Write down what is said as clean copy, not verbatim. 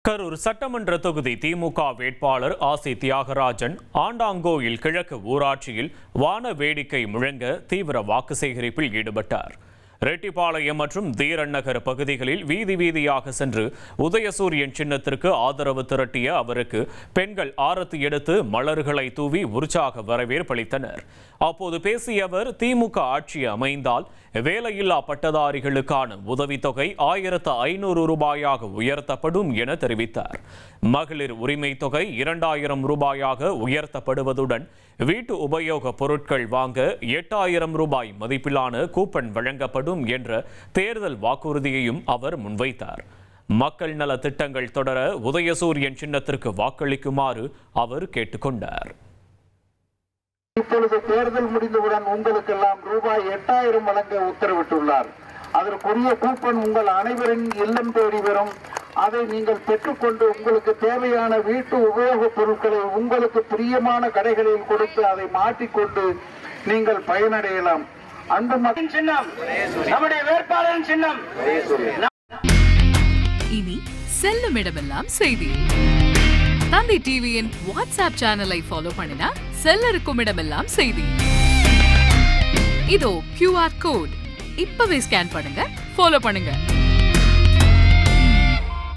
கரூர் சட்டமன்ற தொகுதி திமுக வேட்பாளர் ஆசி தியாகராஜன் ஆண்டாங்கோயில் கிழக்கு ஊராட்சியில் வான வேடிக்கை முழங்க தீவிர வாக்கு சேகரிப்பில் ஈடுபட்டார். ரெட்டிப்பாளையம் மற்றும் தீரநகர் பகுதிகளில் வீதி வீதியாக சென்று உதயசூரியன் சின்னத்திற்கு ஆதரவு திரட்டிய அவருக்கு பெண்கள் ஆரத்தி எடுத்து மலர்களை தூவி உற்சாக வரவேற்பளித்தனர். அப்போது பேசிய அவர், திமுக ஆட்சி அமைந்தால் வேலையில்லா பட்டதாரிகளுக்கான உதவித்தொகை 1500 ரூபாயாக உயர்த்தப்படும் என தெரிவித்தார். மகளிர் உரிமை தொகை 2000 ரூபாயாக உயர்த்தப்படுவதுடன் வீட்டு உபயோக பொருட்கள் வாங்க 8000 ரூபாய் மதிப்பிலான கூப்பன் வழங்கப்படும் என்ற தேர்தல் வாக்குறுதியையும் அவர் முன்வைத்தார். மக்கள் நல திட்டங்கள் தொடர உதயசூரியன் சின்னத்திற்கு வாக்களிக்குமாறு அவர் கேட்டுக்கொண்டார். இப்பொழுது தேர்தல் முடிந்தவுடன் உங்களுக்கெல்லாம் ரூபாய் 8000 வழங்க உத்தரவிட்டுள்ளார். அதற்குரிய கூப்பன் உங்கள் அனைவரின் இல்லம் தேடி வரும். அதை நீங்கள் பெற்றுக்கொண்டு உங்களுக்கு தேவையான வீட்டு உபயோகப் பொருட்களை உங்களுக்கு பிரியமான கடைகளில் கொடுத்து அதை மாற்றிக்கொண்டு நீங்கள் பயனடையலாம். அன்பு மக்கள் சின்னம் நம்முடைய வேட்பாளரின் சின்னம். இனி செல்லும் இடமெல்லாம் செய்தி. தந்தை டிவியின் வாட்ஸ்அப் சேனலை ஃபாலோ பண்ணினா செல்ல இருக்கும் இடமெல்லாம் செய்தி. இதோ QR கோட் இப்பவே ஸ்கேன் பண்ணுங்க, ஃபாலோ பண்ணுங்க.